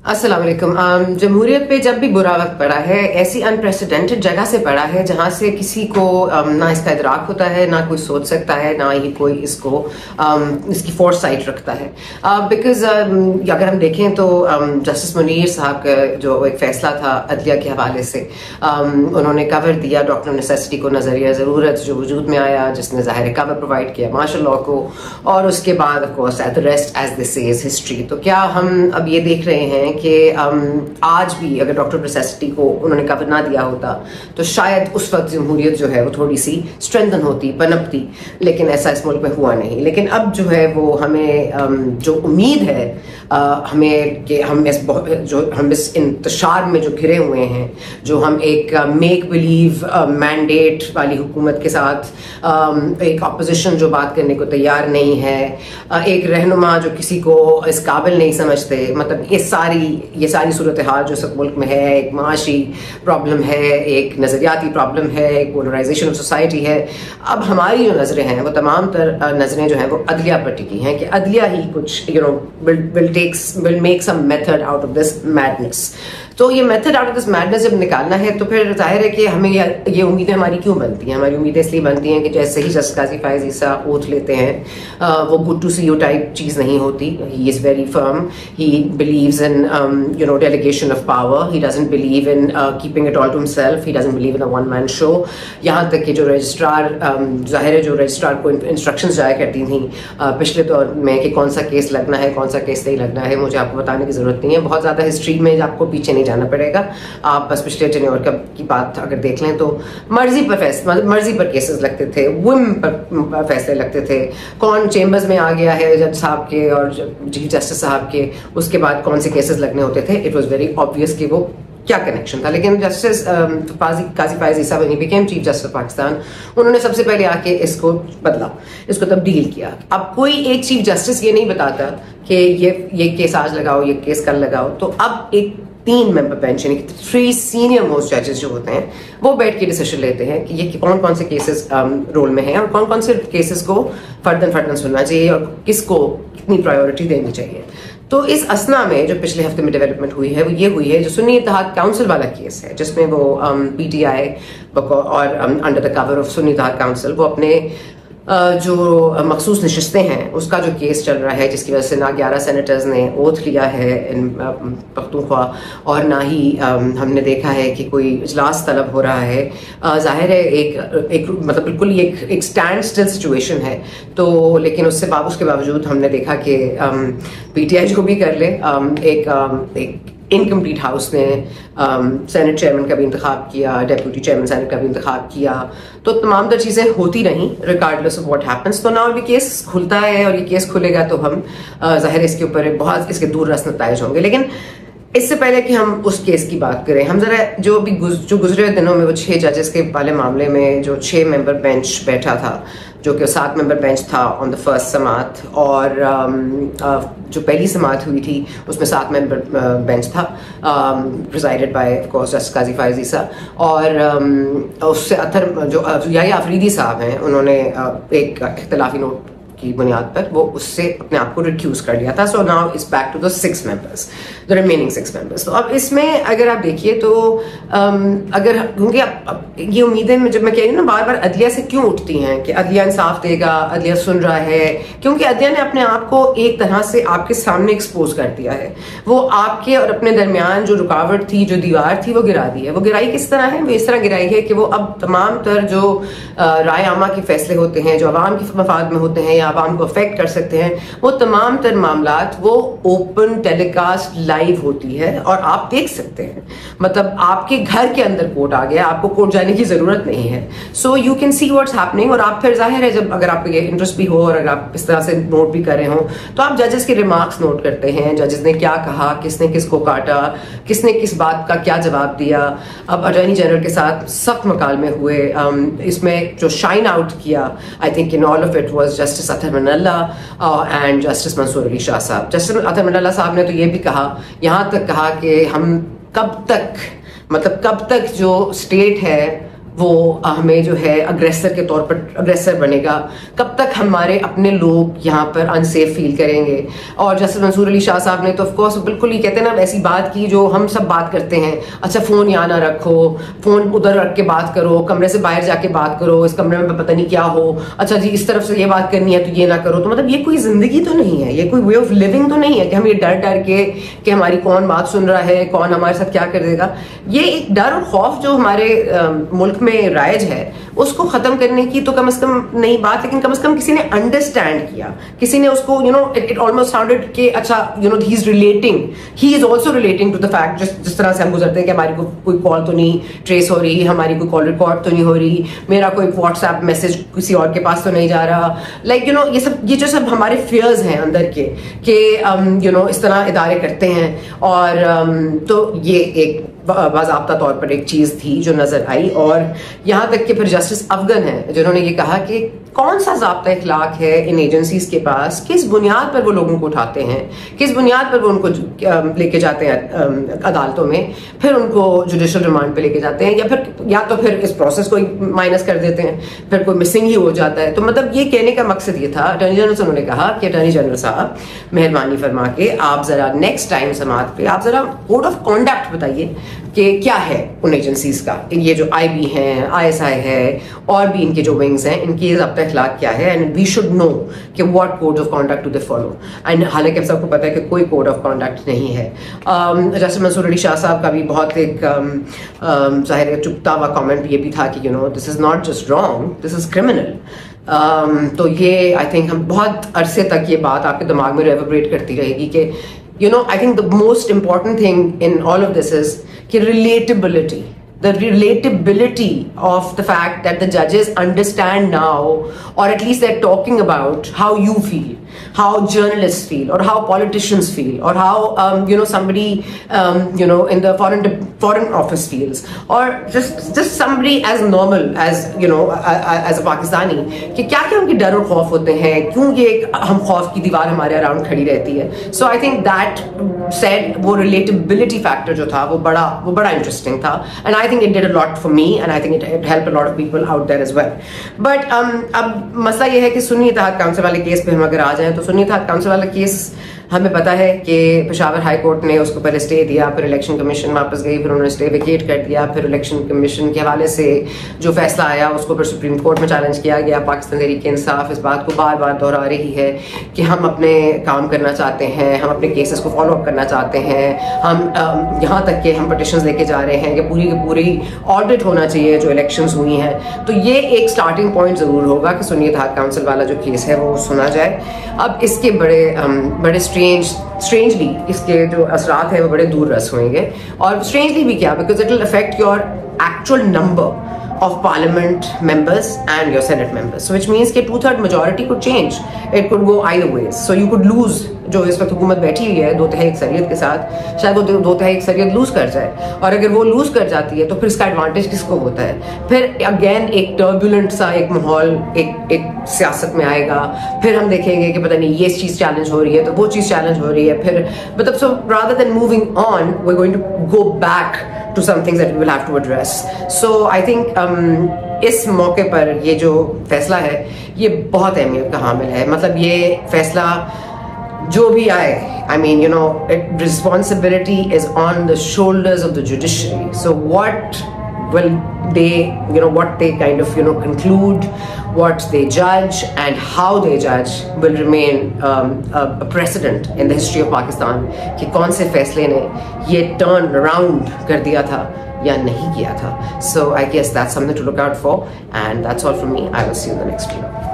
अस्सलाम वालेकुम। जमहूरियत पे जब भी बुरा वक्त पड़ा है, ऐसी अनप्रेसिडेंटेड जगह से पड़ा है जहां से किसी को ना इसका इदराक होता है, ना कोई सोच सकता है, ना ही कोई इसकी फोरसाइट रखता है। बिकॉज अगर हम देखें तो जस्टिस मुनीर साहब का जो एक फैसला था अदलिया के हवाले से, उन्होंने कवर दिया डॉक्टर नेसेसिटी को, नजरिया ज़रूरत जो वजूद में आया, जिसने ज़ाहिर कवर प्रोवाइड किया मार्शल लॉ को, और उसके बाद of course at the rest as this is history. तो क्या हम अब ये देख रहे हैं कि आज भी अगर डॉक्टर नेसेसिटी को उन्होंने कवर ना दिया होता तो शायद उस वक्त जमहूरियत जो है वो थोड़ी सी स्ट्रेंथन होती, पनपती, लेकिन ऐसा इस मुल्क में हुआ नहीं। लेकिन अब जो है वो हमें जो उम्मीद है हमें कि हम इस इंतशार में जो घिरे हुए हैं, जो हम एक मेक बिलीव मैंडेट वाली हुकूमत के साथ एक अपोजिशन जो बात करने को तैयार नहीं है, एक रहनुमा जो किसी को इस काबिल नहीं समझते, मतलब ये सारी सूरत हाल जो सब मुल्क में है, एक माशी प्रॉब्लम है, एक नज़रियाती प्रॉब्लम है, एक पोलराइजेशन ऑफ सोसाइटी है। अब हमारी जो नज़रें हैं वो तमाम तर नज़रें जो हैं वो अदलिया पर टिकी हैं कि अदलिया ही कुछ will make some method out of this madness। तो ये method out of this madness जब निकालना है तो फिर जाहिर है कि हमें ये उम्मीदें हमारी क्यों बनती हैं। हमारी उम्मीदें इसलिए बनती हैं कि जैसे ही जस्टिस काजी फायज़ ईसा ओथ लेते हैं वो good to see you type चीज़ नहीं होती। He is very firm, he believes in delegation of power, he doesn't believe in keeping it all to himself, he doesn't believe in a one man show. यहाँ तक कि जो registrar ज़ाहिर है जो रजिस्ट्रार को इंस्ट्रक्शंस जाया करती थी पिछले दौर में कि कौन सा केस लगना है, कौन सा केस नहीं लगना है, मुझे आपको बताने की ज़रूरत नहीं है। बहुत ज़्यादा हिस्ट्री में आपको पीछे जाना पड़ेगा, आप बस पिछले टेन्योर की बात अगर देख लें तो मर्जी पर केसेस लगते थे, विम पर फैसले लगते थे, कौन चेंबर्स में आ गया है जज साहब के और चीफ जस्टिस साहब के, उसके बाद कौन से केसेस लगने होते थे। इट वाज वेरी ऑब्वियस कि वो क्या कनेक्शन था। लेकिन justice Qazi Faez Isa when he became chief justice of Pakistan, उन्होंने सबसे पहले आके इसको बदला, इसको तब्दील किया। अब कोई एक चीफ जस्टिस ये नहीं बताता कि ये केस आज लगाओ, ये केस कल लगाओ। तो अब एक 3 मेंबर बेंच यानी कि 3 सीनियर मोस्ट जजेस जो होते हैं वो बैठ के डिसीजन लेते हैं कि ये कौन कौन से केसेस रोल में हैं और कौन कौन से केसेस को फर्दन सुनना चाहिए और किसको कितनी प्रायोरिटी देनी चाहिए। तो इस असना में जो पिछले हफ्ते में डेवलपमेंट हुई है वो ये हुई है जो सुन्नी इत्तेहाद काउंसिल वाला केस है, जिसमें वो PTI और under the cover of Sunni Ittehad council वो अपने जो मखसूस नशिस्तें हैं उसका जो केस चल रहा है, जिसकी वजह से ना 11 सेनेटर्स ने ओथ लिया है इन पख्तूनख्वा और ना ही हमने देखा है कि कोई इजलास तलब हो रहा है। जाहिर है एक मतलब बिल्कुल ही एक स्टैंड स्टिल सिचुएशन है। तो लेकिन उसके बावजूद हमने देखा कि PTI जो भी कर ले, एक इनकम्प्लीट हाउस ने सेनेट चेयरमैन का भी इंतखाब किया, डेप्यूटी चेयरमैन सेनेट का भी इंतखाब किया, तो तमाम तर चीज़ें होती रहीं रिगार्डलेस ऑफ व्हाट हैपन्स। तो ना ये केस खुलता है और ये केस खुलेगा तो हम ज़ाहिर इसके ऊपर बहुत इसके दूर रस नताइज होंगे। लेकिन इससे पहले कि हम उस केस की बात करें, हम ज़रा जो गुजरे दिनों में वो 6 जजेस के वाले मामले में जो 6 मेंबर बेंच बैठा था, जो कि 7 मेंबर बेंच था ऑन द फर्स्ट समात, और जो पहली समात हुई थी उसमें 7 मेंबर बेंच था presided by of course justice Qazi Faez Isa. और उससे अतर जो याया अफरीदी साहब हैं, उन्होंने एक इख्तिलाफी नोट की बुनियाद पर वो उससे अपने आप को रिड्यूस कर लिया था। So now is back to the 6 members, the remaining 6 members. तो अब इसमें अगर आप देखिए तो अगर क्योंकि ये उम्मीदें जब मैं कह रही हूँ ना बार बार अदलिया से क्यों उठती हैं कि अदलिया इंसाफ देगा, अदलिया सुन रहा है, क्योंकि अदलिया ने अपने आप को एक तरह से आपके सामने एक्सपोज कर दिया है। वो आपके और अपने दरमियान जो रुकावट थी, जो दीवार थी, वो गिरा दी है। वो गिराई किस तरह है? वो इस तरह गिराई है कि वो अब तमाम तर जो राय आमा के फैसले होते हैं, जो आवाम के मफाद में होते हैं या आवाम को अफेक्ट कर सकते हैं, वो तमाम तर मामलात वो ओपन टेलीकास्ट लाइव होती है और आप देख सकते हैं। मतलब आपके घर के अंदर कोर्ट आ गया, आपको कोर्ट जाने की जरूरत नहीं है। So you can see what's happening. और आप फिर जाहिर है जब अगर आपको ये इंटरेस्ट भी हो और अगर आप इस तरह से नोट भी कर रहे हो तो आप जजेस के रिमार्क्स नोट करते हैं, जजेस ने क्या कहा, किसने किसको काटा, किसने किस बात का क्या जवाब दिया। अब अटॉर्नी जनरल के साथ सख्त मकालमे हुए। इसमें जो शाइन आउट किया I think in all of it was justice Athar Minallah and justice Mansoor Ali Shah sahab. Justice Athar Minallah साहब ने तो ये भी कहा, यहाँ तक कहा कि हम कब तक जो स्टेट है वो हमें जो है अग्रेसर के तौर पर अग्रेसर बनेगा, कब तक हमारे अपने लोग यहाँ पर अनसेफ फील करेंगे। और जैसे मंसूर अली शाह साहब ने तो ऑफकोर्स बिल्कुल ही कहते हैं ना ऐसी बात की जो हम सब बात करते हैं, अच्छा फ़ोन यहाँ ना रखो, फ़ोन उधर रख के बात करो, कमरे से बाहर जाके बात करो, इस कमरे में पता नहीं क्या हो, अच्छा जी इस तरफ से ये बात करनी है तो ये ना करो। तो मतलब ये कोई ज़िंदगी तो नहीं है, ये कोई वे ऑफ लिविंग तो नहीं है कि हम ये डर डर के कि हमारी कौन बात सुन रहा है, कौन हमारे साथ क्या कर देगा। ये एक डर और खौफ जो हमारे मुल्क में राइज है उसको खत्म करने की तो कम से कम नई बात, लेकिन कम से कम किसी ने अंडरस्टैंड किया, किसी ने उसको इट ऑलमोस्ट साउंडेड कि अच्छा he is relating, he is also relating to the fact, जिस तरह से हम गुजरते हैं कि हमारी कोई कॉल तो नहीं ट्रेस हो रही, हमारी कोई कॉल रिकॉर्ड तो नहीं हो रही, मेरा कोई व्हाट्सएप मैसेज किसी और के पास तो नहीं जा रहा, लाइक ये जो सब हमारे फियर्स हैं अंदर के कि इस तरह इदारे करते हैं। और तो ये एक बाज़ाब्ता तौर पर एक चीज़ थी जो नज़र आई। और यहाँ तक कि फिर जस्टिस अफगन है जिन्होंने ये कहा कि कौन सा ज़ाब्ता इखलाक है इन एजेंसीज के पास, किस बुनियाद पर वो लोगों को उठाते हैं, किस बुनियाद पर वो उनको लेके जाते हैं अदालतों में, फिर उनको जुडिशल रिमांड पे लेके जाते हैं, या तो फिर इस प्रोसेस को माइनस कर देते हैं, फिर कोई मिसिंग ही हो जाता है। तो मतलब ये कहने का मकसद ये था अटॉर्नी जनरल से, उन्होंने कहा कि अटॉर्नी जनरल साहब मेहरबानी फरमा के आप ज़रा नेक्स्ट टाइम समाअत पे आप ज़रा कोड ऑफ कॉन्डक्ट बताइए कि क्या है उन एजेंसीज का, ये जो IB हैं, ISI है और भी इनके जो विंग्स हैं, इनकी ज़ाब्ता इखलाक क्या है, एंड वी शुड नो कि what code of conduct to they follow. And हालांकि अब सबको पता है कि कोई कोड ऑफ कॉन्डक्ट नहीं है। जैसे मंसूर अली शाह साहब का भी बहुत एक ज़ाहिर चुपता हुआ कमेंट ये भी था कि this is not just wrong, this is criminal. तो ये आई थिंक हम बहुत अरसे तक ये बात आपके दिमाग में रेवरबरेट करती रहेगी कि I think the most important thing in all of this is relatability. The relatability of the fact that the judges understand now, or at least they're talking about how you feel, how journalists feel, or how politicians feel, or how somebody in the foreign office feels, or just somebody as normal as as a Pakistani कि क्या क्या उनके डर और खौफ होते हैं, क्यों ये हम खौफ की दीवार हमारे अराउंड खड़ी रहती है। So I think that said वो relatability factor जो था वो बड़ा इंटरेस्टिंग था, and I think it did a lot for me, and I think it helped a lot of people out there as well. But अब मसला ये है कि सुन्नी इत्तेहाद काउंसिल वाले केस पे हम अगर आ जाएं तो सुन्नी इत्तेहाद काउंसिल वाला केस हमें पता है कि पेशावर हाई कोर्ट ने उसको पहले स्टे दिया, फिर इलेक्शन कमीशन वापस गई, फिर उन्होंने स्टे वेकेट कर दिया, फिर इलेक्शन कमीशन के हवाले से जो फैसला आया उसको फिर सुप्रीम कोर्ट में चैलेंज किया गया। पाकिस्तान तहरीक इंसाफ इस बात को बार बार दोहरा रही है कि हम अपने काम करना चाहते हैं, हम अपने केसेस को फॉलो अप करना चाहते हैं, हम यहाँ तक कि हम पटिशंस लेके जा रहे हैं कि पूरी की पूरी ऑडिट होना चाहिए जो इलेक्शंस हुई हैं। तो ये एक स्टार्टिंग पॉइंट ज़रूर होगा कि सुन्नी इत्तेहाद काउंसिल वाला जो केस है वो सुना जाए। अब इसके बड़े स्ट्रेंजली इसके जो असरात हैं वो बड़े दूर रस होंगे, और स्ट्रेंजली भी क्या, because it will affect your actual number of parliament members and your senate members, so which means कि 2/3 majority could change, it could go either ways, so you could lose जो इस वक्त हुकूमत बैठी हुई है 2/3 अक्सरियत के साथ, शायद वो 2/3 अक्सरियत लूज कर जाए, और अगर वो लूज कर जाती है तो फिर इसका एडवांटेज किसको होता है, फिर अगेन एक टर्बुलेंट सा एक माहौल एक सियासत में आएगा, फिर हम देखेंगे कि पता नहीं ये चीज़ चैलेंज हो रही है तो वो चीज़ चैलेंज हो रही है, फिर मतलब so rather than moving on we are going to go back to some things that we will have to address. So I think इस मौके पर ये जो फैसला है ये बहुत अहमियत का हामिल है। मतलब ये फैसला जो भी आए, I mean responsibility is on the shoulders of the judiciary. So what will they what they kind of conclude, what they judge and how they judge will remain a precedent in the history of Pakistan कि कौन से फैसले ने ये turn around कर दिया था या नहीं किया था. So I guess that's something to look out for, and that's all from me. I will see you in the next video.